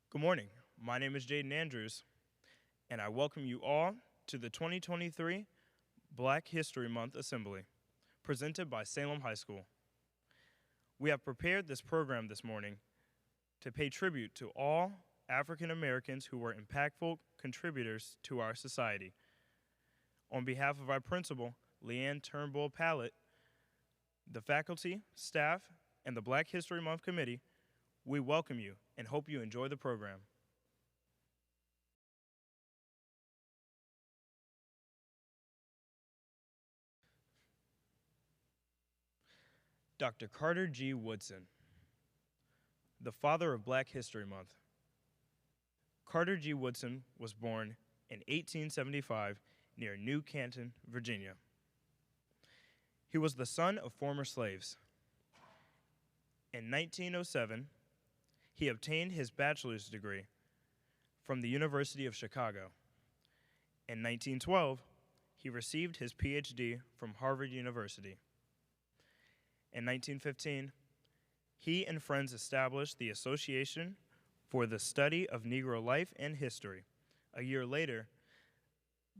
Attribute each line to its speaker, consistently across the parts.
Speaker 1: Good morning. My name is Jaden Andrews, and I welcome you all to the 2023 Black History Month Assembly, presented by Salem High School. We have prepared this program this morning to pay tribute to all African Americans who were impactful contributors to our society. On behalf of our principal, Leanne Turnbull Pallett, the faculty, staff, and the Black History Month Committee, we welcome you and hope you enjoy the program. Dr. Carter G. Woodson, the father of Black History Month. Carter G. Woodson was born in 1875 near New Canton, Virginia. He was the son of former slaves. In 1907, he obtained his bachelor's degree from the University of Chicago. In 1912, he received his PhD from Harvard University. In 1915, he and friends established the Association for the Study of Negro Life and History. A year later,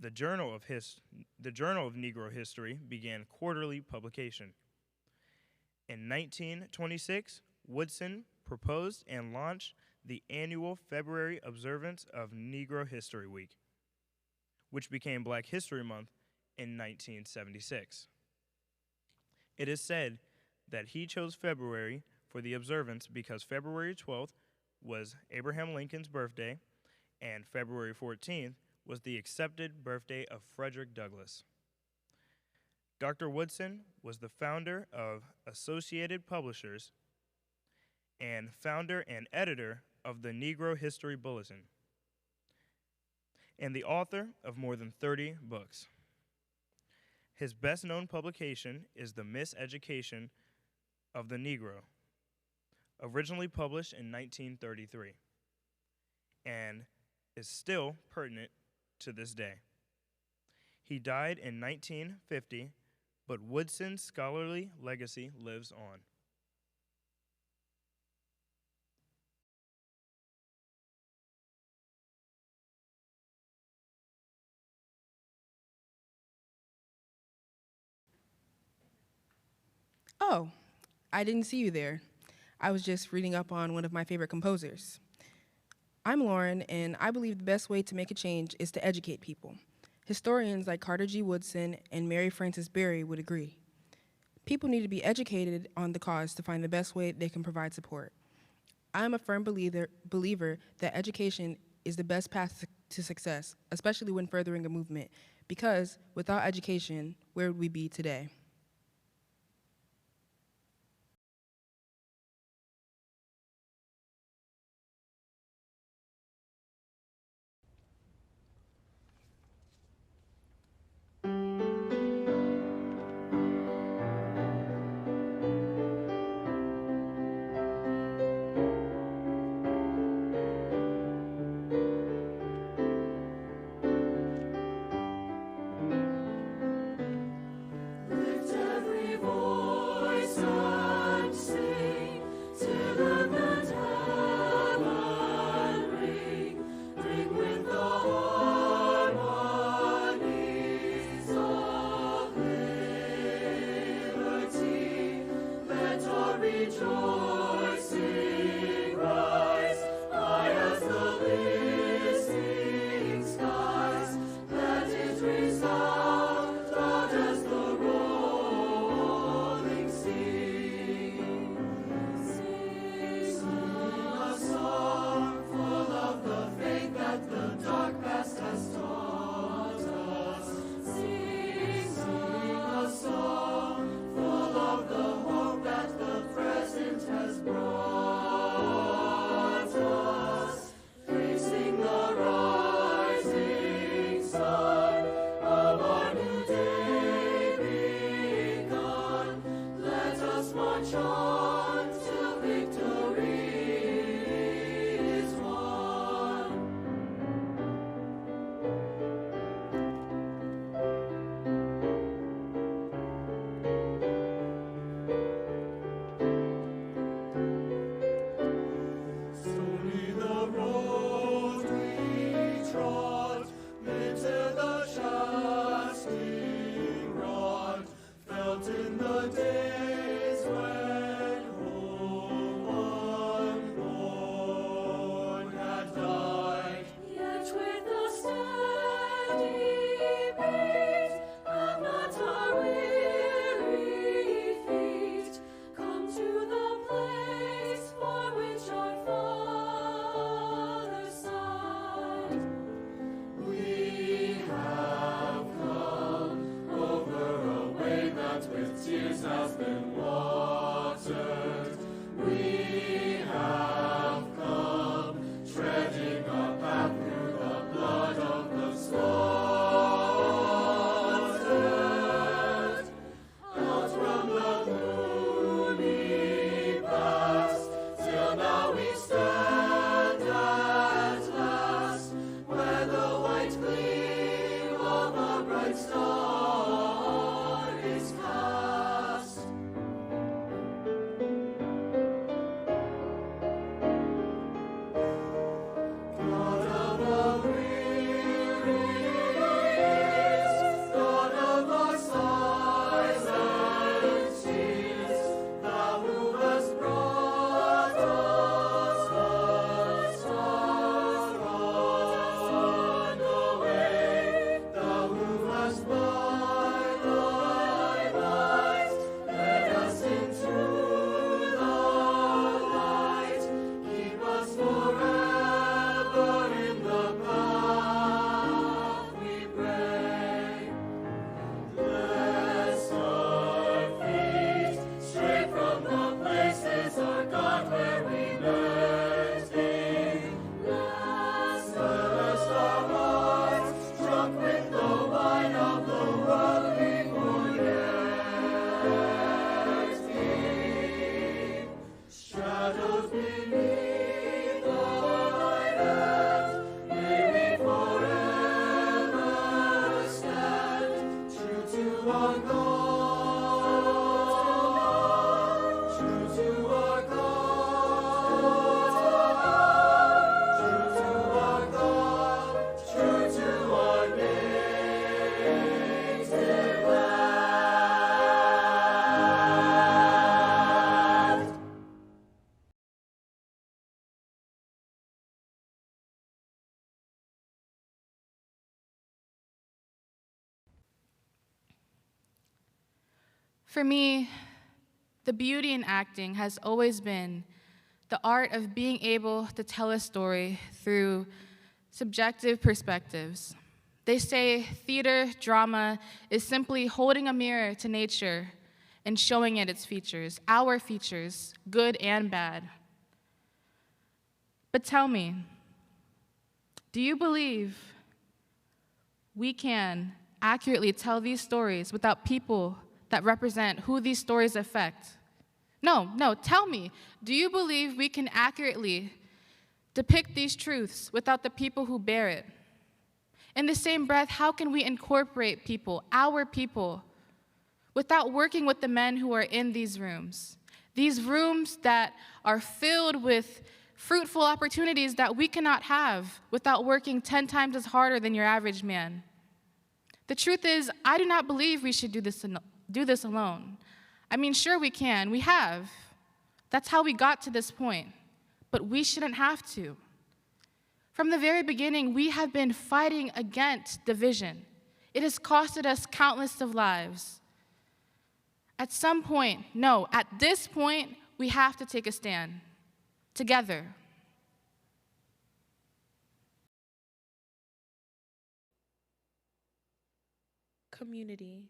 Speaker 1: the Journal of Negro History began quarterly publication. In 1926, Woodson proposed and launched the annual February observance of Negro History Week, which became Black History Month in 1976. It is said that he chose February for the observance because February 12th was Abraham Lincoln's birthday, and February 14th was the accepted birthday of Frederick Douglass. Dr. Woodson was the founder of Associated Publishers and founder and editor of the Negro History Bulletin, and the author of more than 30 books. His best-known publication is The Miseducation of the Negro, originally published in 1933, and is still pertinent to this day. He died in 1950, but Woodson's scholarly legacy lives on.
Speaker 2: Oh, I didn't see you there. I was just reading up on one of my favorite composers. I'm Lauren, and I believe the best way to make a change is to educate people. Historians like Carter G. Woodson and Mary Frances Berry would agree. People need to be educated on the cause to find the best way they can provide support. I'm a firm believer that education is the best path to success, especially when furthering a movement, because without education, where would we be today?
Speaker 3: For me, the beauty in acting has always been the art of being able to tell a story through subjective perspectives. They say theater, drama is simply holding a mirror to nature and showing it its features, our features, good and bad. But tell me, do you believe we can accurately tell these stories without people that represent who these stories affect? No, tell me, do you believe we can accurately depict these truths without the people who bear it? In the same breath, how can we incorporate people, our people, without working with the men who are in these rooms that are filled with fruitful opportunities that we cannot have without working 10 times as harder than your average man? The truth is, I do not believe we should do this alone. I mean, sure we can, we have. That's how we got to this point, but we shouldn't have to. From the very beginning, we have been fighting against division. It has costed us countless of lives. At some point, no, at this point, we have to take a stand, together.
Speaker 4: Community.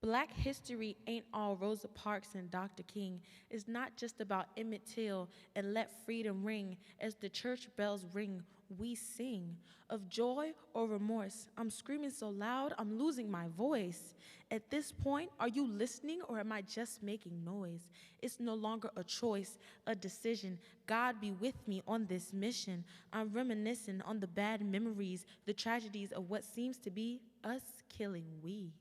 Speaker 4: Black history ain't all Rosa Parks and Dr. King. It's not just about Emmett Till and Let Freedom Ring. As the church bells ring, we sing. Of joy or remorse, I'm screaming so loud, I'm losing my voice. At this point, are you listening or am I just making noise? It's no longer a choice, a decision. God be with me on this mission. I'm reminiscing on the bad memories, the tragedies of what seems to be us killing we.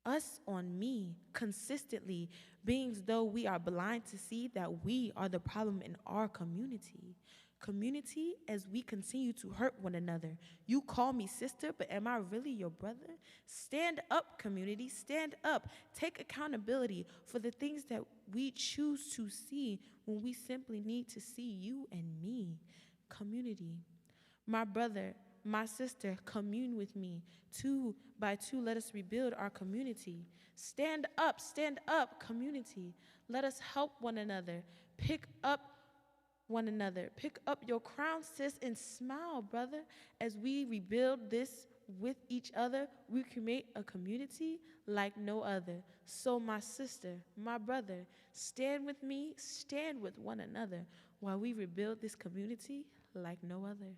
Speaker 4: Us on me, consistently, being as though we are blind to see that we are the problem in our community. Community, as we continue to hurt one another. You call me sister, but am I really your brother? Stand up, community, stand up. Take accountability for the things that we choose to see when we simply need to see you and me. Community, my brother, my sister, commune with me. 2 by 2, let us rebuild our community. Stand up, community. Let us help one another. Pick up one another. Pick up your crown, sis, and smile, brother. As we rebuild this with each other, we create a community like no other. So my sister, my brother, stand with me, stand with one another while we rebuild this community like no other.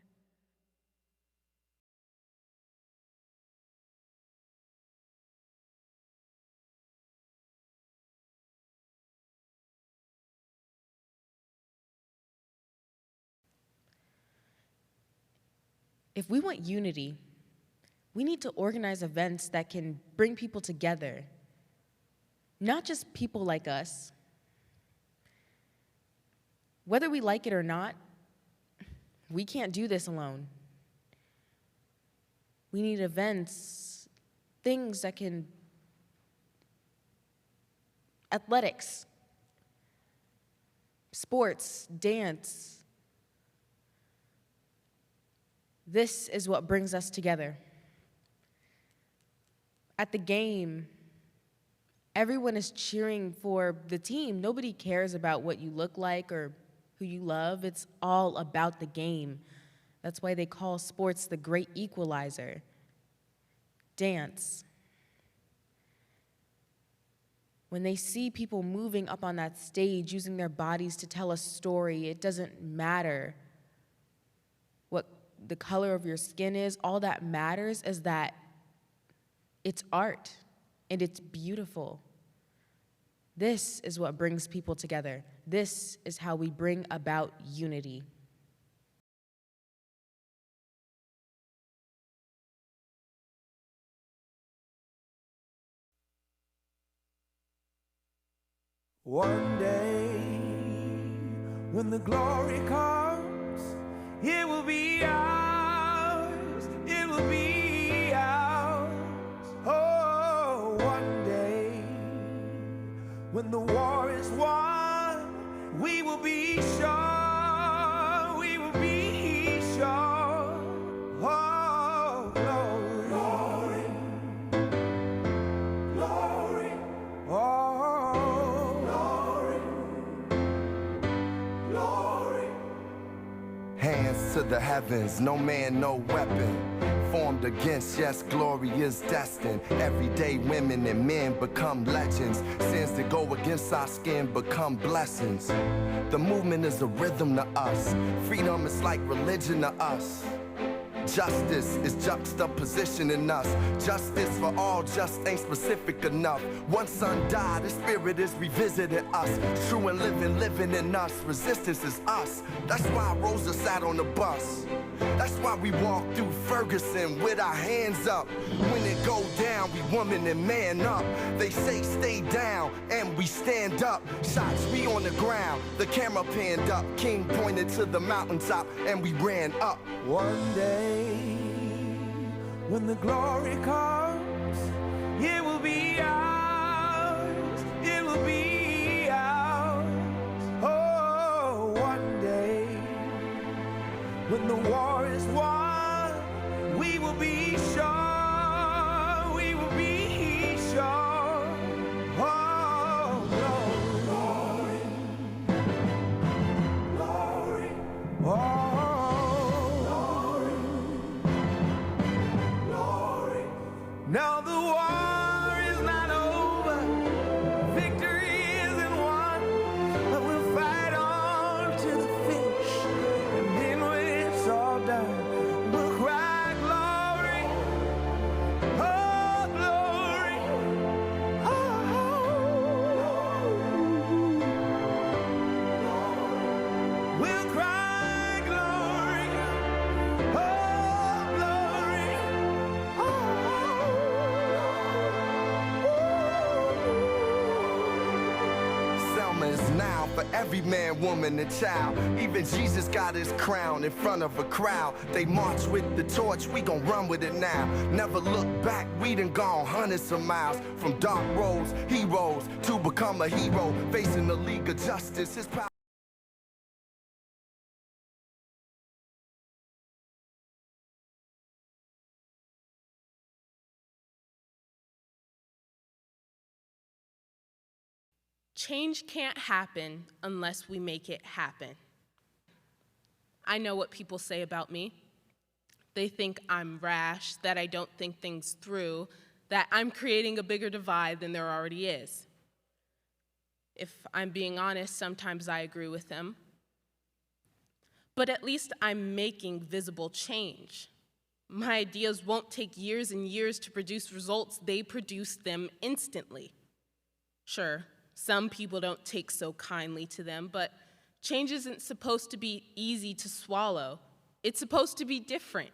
Speaker 5: If we want unity, We need to organize events that can bring people together, not just people like us. Whether we like it or not, we can't do this alone. We need events, things that can, athletics, sports, dance. This is what brings us together. At the game, everyone is cheering for the team. Nobody cares about what you look like or who you love. It's all about the game. That's why they call sports the great equalizer. Dance. When they see people moving up on that stage, using their bodies to tell a story, it doesn't matter what the color of your skin is. All that matters is that it's art, and it's beautiful. This is what brings people together. This is how we bring about unity.
Speaker 6: One day, when the glory comes, it will be ours, it will be ours. Oh, one day, when the war is won, we will be sure, we will be sure. Oh, glory, glory, glory. Oh, glory.
Speaker 7: Hands to the heavens, no man, no weapon formed against, yes, glory is destined. Everyday women and men become legends. Sins that go against our skin become blessings. The movement is a rhythm to us. Freedom is like religion to us. Justice is juxtaposition in us. Justice for all just ain't specific enough. One son died, the spirit is revisiting us. True and living in us. Resistance is us. That's why Rosa sat on the bus. That's why we walk through Ferguson with our hands up. When it go down, we woman and man up. They say stay down, and we stand up. Shots, we on the ground, the camera panned up. King pointed to the mountaintop, and we ran up.
Speaker 6: One day, when the glory comes, it will be ours, it will be ours. Oh, one day, when the war is won, we will be sure, we will be sure. Oh, glory, glory, glory. Oh. Now the war is not over, victory isn't won, but we'll fight on to the finish, and then when it's all done, we'll cry glory, oh glory, oh, we'll cry glory, oh glory, oh.
Speaker 7: Selma is now for every man, woman, and child. Even Jesus got his crown in front of a crowd. They march with the torch, we gon' run with it now. Never look back, we done gone hundreds of miles. From dark roads, heroes, to become a hero. Facing the League of Justice, his power.
Speaker 8: Change can't happen unless we make it happen. I know what people say about me. They think I'm rash, that I don't think things through, that I'm creating a bigger divide than there already is. If I'm being honest, sometimes I agree with them. But at least I'm making visible change. My ideas won't take years and years to produce results, they produce them instantly. Sure, some people don't take so kindly to them, but change isn't supposed to be easy to swallow. It's supposed to be different.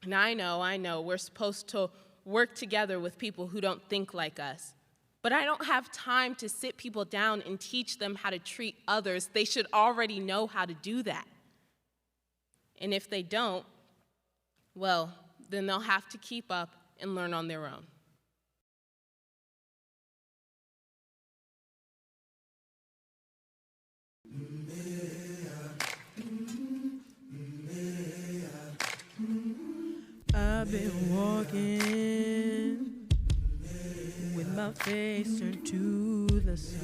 Speaker 8: And I know, we're supposed to work together with people who don't think like us. But I don't have time to sit people down and teach them how to treat others. They should already know how to do that. And if they don't, well, then they'll have to keep up and learn on their own.
Speaker 9: I've been walking with my face turned to the side.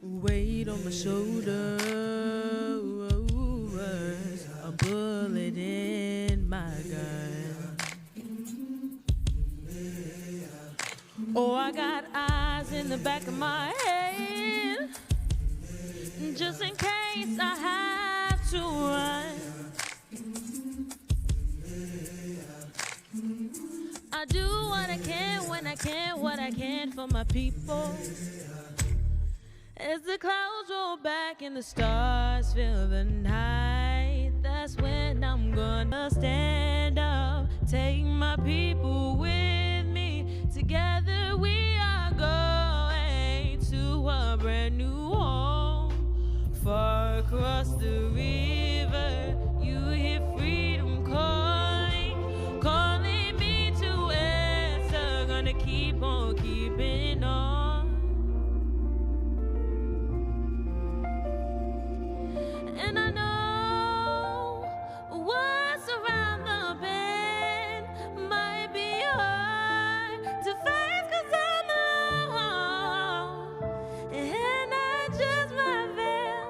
Speaker 9: Weight on my shoulders, a bullet in my gun. Oh, I got eyes in the back of my head, just in case I have to run. I do what I can when I can, what I can for my people. As the clouds roll back and the stars fill the night, that's when I'm gonna stand up, take my people with me. Together we are going to a brand new home. Far across the river, you hear freedom calling, calling me to answer. Gonna keep on keeping on. And I know what's around the bend might be hard to face, 'cause I'm alone, and I just might fail,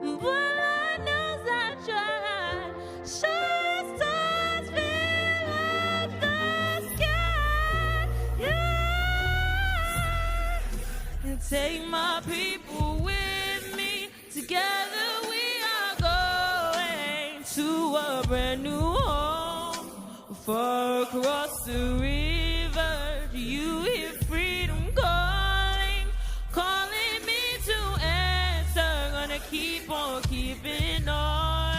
Speaker 9: but Lord knows I tried. Sure stars fill up the sky, yeah. And take my people with me. Together we are going to a brand new home. Far across the river, do you hear freedom calling, calling me to answer? Gonna keep on keeping on.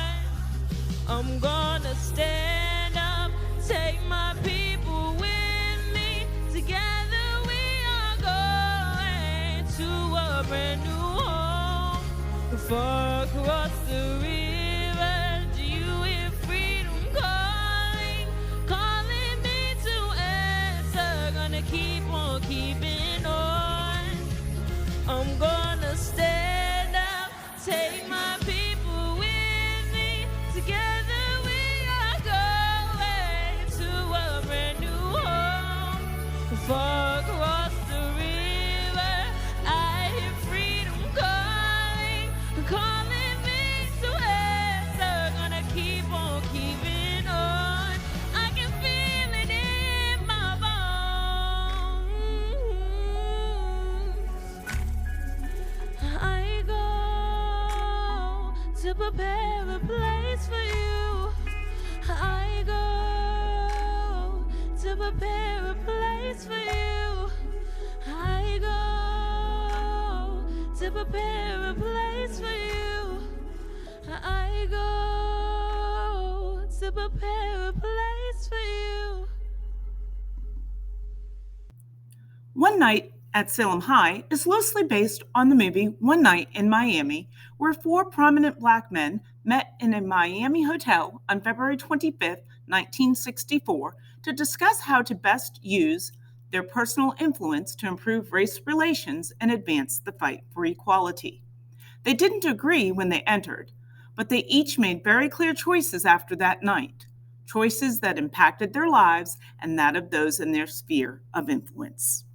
Speaker 9: I'm gonna stand up, take my people with me. Together we are going to a brand new home. Far across the river, do you hear freedom calling, calling me to answer? Gonna keep on keeping on. I'm gonna stand up, take my people with me. Together we are going to a brand new home. Far across the river, I hear freedom calling, calling me to answer. Gonna keep on keeping on. I can feel it in my bones. I go to prepare a place for you. I go to prepare a place for you. I go to prepare a place for you. I go to prepare a place for you.
Speaker 10: One Night at Salem High is loosely based on the movie One Night in Miami, where four prominent black men met in a Miami hotel on February 25, 1964, to discuss how to best use their personal influence to improve race relations and advance the fight for equality. They didn't agree when they entered, but they each made very clear choices after that night, choices that impacted their lives and that of those in their sphere of influence.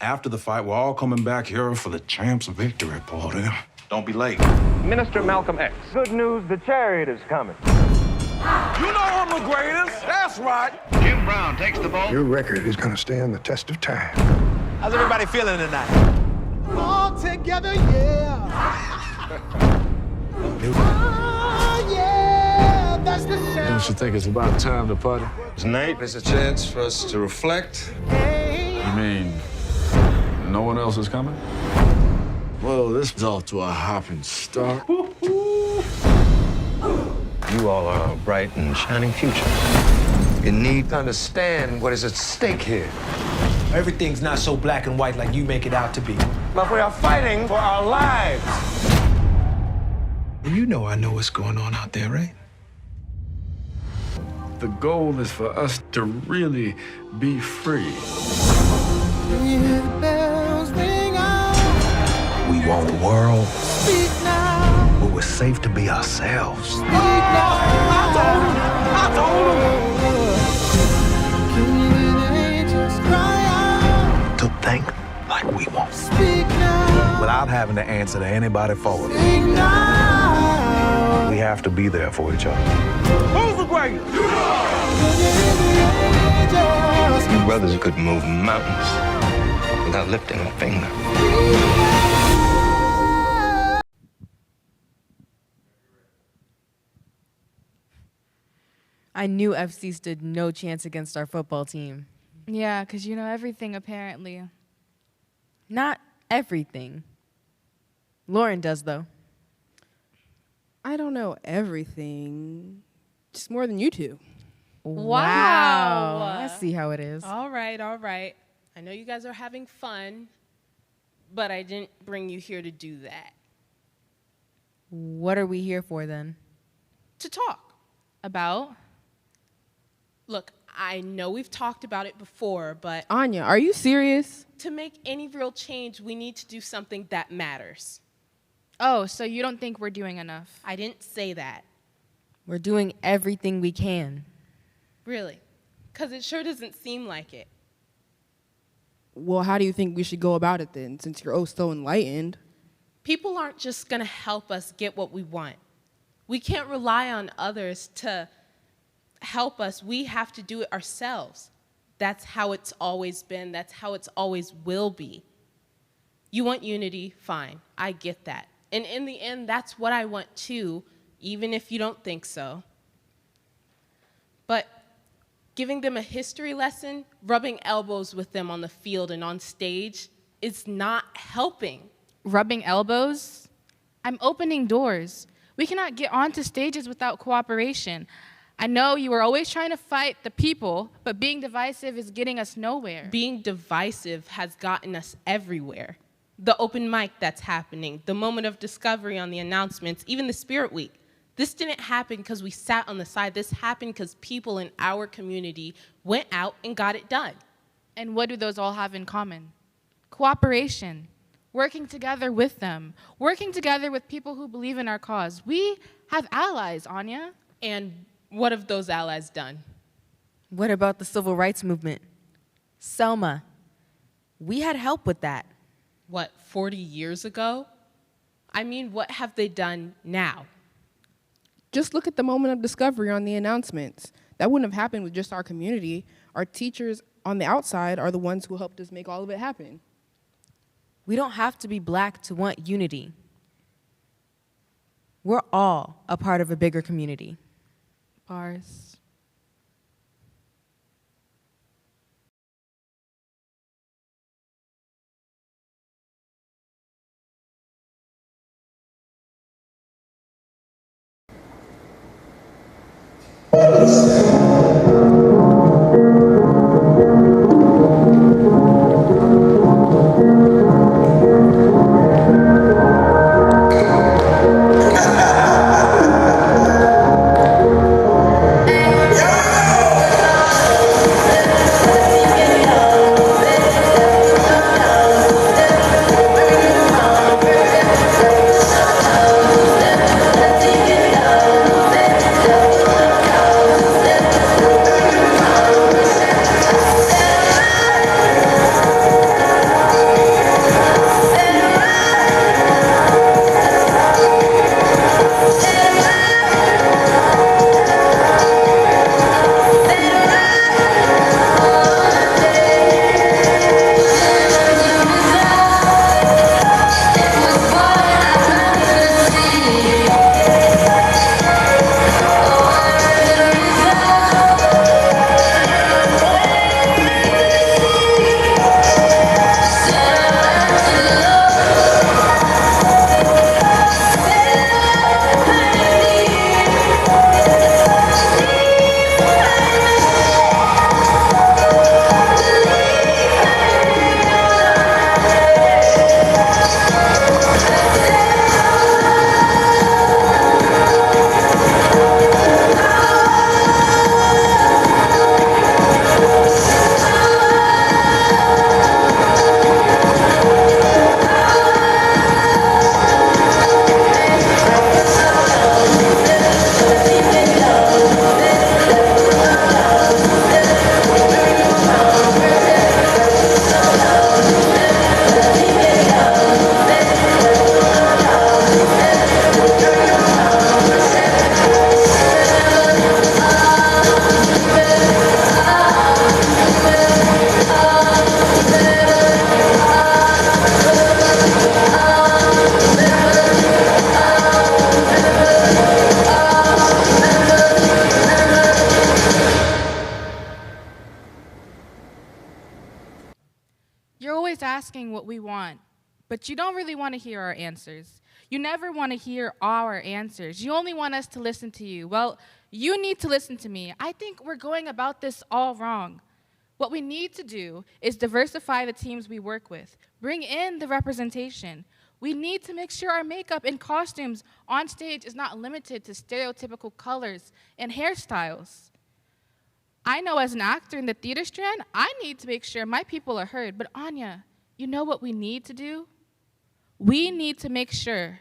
Speaker 11: After the fight, we're all coming back here for the Champs Victory Party. Don't be late.
Speaker 12: Minister Malcolm X. Good news, the chariot is coming.
Speaker 11: You know I'm the greatest. That's right.
Speaker 12: Jim Brown takes the ball.
Speaker 13: Your record is going to stand the test of time.
Speaker 12: How's everybody feeling tonight?
Speaker 6: All together, yeah. Oh, yeah, that's the sound.
Speaker 14: Don't you think it's about time to party?
Speaker 11: Tonight is a chance for us to reflect.
Speaker 14: You mean no one else is coming? Well, this is off to a hopping start.
Speaker 12: You all are a bright and shining future. You need to understand what is at stake here.
Speaker 15: Everything's not so black and white like you make it out to be.
Speaker 12: But we are fighting for our lives.
Speaker 14: You know I know what's going on out there, right? The goal is for us to really be free. We want a world where we're safe to be ourselves. To think like we want. Without having to answer to anybody for it. We have to be there for each other.
Speaker 12: Who's the greatest? You brothers could move mountains without lifting a finger.
Speaker 5: I knew FC stood no chance against our football team.
Speaker 3: Yeah, because you know everything, apparently.
Speaker 5: Not everything. Lauren does, though.
Speaker 2: I don't know everything. Just more than you two.
Speaker 5: Wow. I see how it is.
Speaker 8: All right, all right. I know you guys are having fun, but I didn't bring you here to do that.
Speaker 5: What are we here for, then?
Speaker 8: To talk.
Speaker 3: About?
Speaker 8: Look, I know we've talked about it before, but
Speaker 2: Anya, are you serious?
Speaker 8: to make any real change, we need to do something that matters.
Speaker 3: Oh, so you don't think we're doing enough?
Speaker 8: I didn't say that.
Speaker 5: We're doing everything we can.
Speaker 8: Really? Because it sure doesn't seem like it.
Speaker 2: Well, how do you think we should go about it then, since you're oh so enlightened?
Speaker 8: People aren't just going to help us get what we want. We can't rely on others to help us. We have to do it ourselves. That's how it's always been. That's how it's always will be. You want unity? Fine. I get that. And in the end, that's what I want too, even if you don't think so. But giving them a history lesson, rubbing elbows with them on the field and on stage, is not helping.
Speaker 3: Rubbing elbows? I'm opening doors. We cannot get onto stages without cooperation. I know you are always trying to fight the people, but being divisive is getting us nowhere.
Speaker 8: Being divisive has gotten us everywhere. The open mic that's happening, the moment of discovery on the announcements, even the Spirit Week. This didn't happen because we sat on the side. This happened because people in our community went out and got it done.
Speaker 3: And what do those all have in common? Cooperation, working together with them, working together with people who believe in our cause. We have allies, Anya.
Speaker 8: And what have those allies done?
Speaker 5: What about the civil rights movement? Selma, we had help with that.
Speaker 8: What, 40 years ago? I mean, what have they done now?
Speaker 2: Just look at the moment of discovery on the announcements. That wouldn't have happened with just our community. Our teachers on the outside are the ones who helped us make all of it happen.
Speaker 5: We don't have to be black to want unity. We're all a part of a bigger community.
Speaker 3: Bars. asking what we want, but you don't really want to hear our answers. You never want to hear our answers. You only want us to listen to you. Well, you need to listen to me. I think we're going about this all wrong. What we need to do is diversify the teams we work with, bring in the representation. We need to make sure our makeup and costumes on stage is not limited to stereotypical colors and hairstyles. I know as an actor in the theater strand, I need to make sure my people are heard. But Anya, you know what we need to do? We need to make sure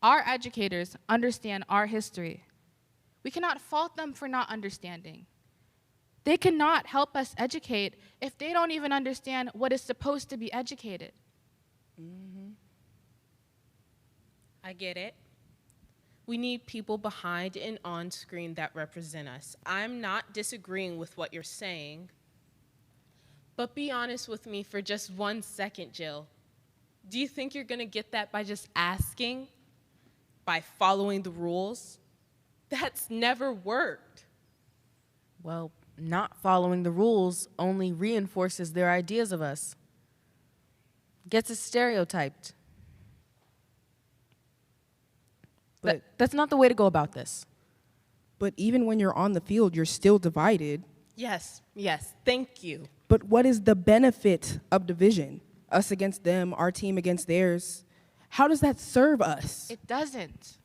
Speaker 3: our educators understand our history. We cannot fault them for not understanding. They cannot help us educate if they don't even understand what is supposed to be educated.
Speaker 8: I get it. We need people behind and on screen that represent us. I'm not disagreeing with what you're saying, but be honest with me for just 1 second, Jill. Do you think you're gonna get that by just asking? By following the rules? That's never worked.
Speaker 5: Well, not following the rules only reinforces their ideas of us. Gets us stereotyped. But that's not the way to go about this.
Speaker 2: But even when you're on the field, you're still divided.
Speaker 8: Yes, thank you.
Speaker 2: But what is the benefit of division? Us against them, our team against theirs. How does that serve us?
Speaker 3: It doesn't.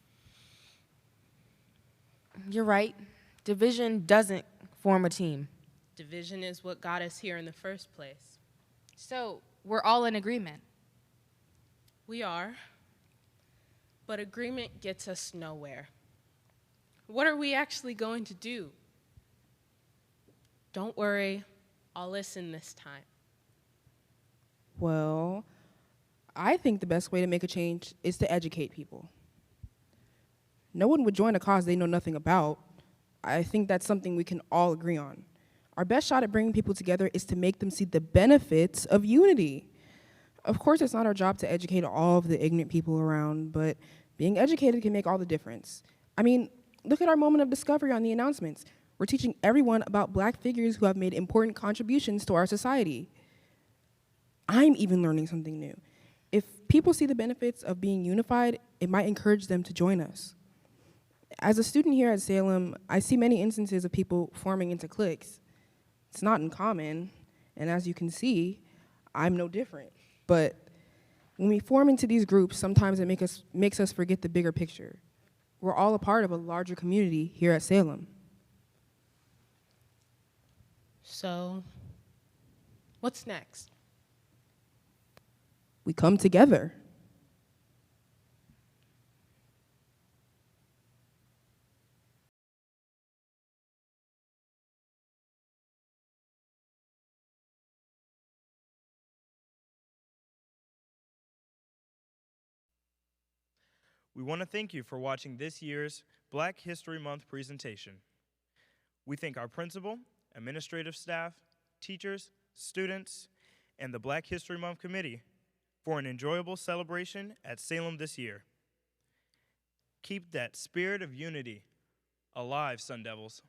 Speaker 5: You're right. Division doesn't form a team.
Speaker 8: Division is what got us here in the first place.
Speaker 3: So we're all in agreement.
Speaker 8: We are. But agreement gets us nowhere. What are we actually going to do? Don't worry, I'll listen this time.
Speaker 2: Well, I think the best way to make a change is to educate people. No one would join a cause they know nothing about. I think that's something we can all agree on. Our best shot at bringing people together is to make them see the benefits of unity. Of course, it's not our job to educate all of the ignorant people around, but being educated can make all the difference. I mean, look at our moment of discovery on the announcements. We're teaching everyone about Black figures who have made important contributions to our society. I'm even learning something new. If people see the benefits of being unified, it might encourage them to join us. As a student here at Salem, I see many instances of people forming into cliques. It's not uncommon, and as you can see, I'm no different. But when we form into these groups, sometimes it makes us forget the bigger picture. We're all a part of a larger community here at Salem.
Speaker 8: So, what's next?
Speaker 2: We come together.
Speaker 1: We want to thank you for watching this year's Black History Month presentation. We thank our principal, administrative staff, teachers, students, and the Black History Month Committee for an enjoyable celebration at Salem this year. Keep that spirit of unity alive, Sun Devils.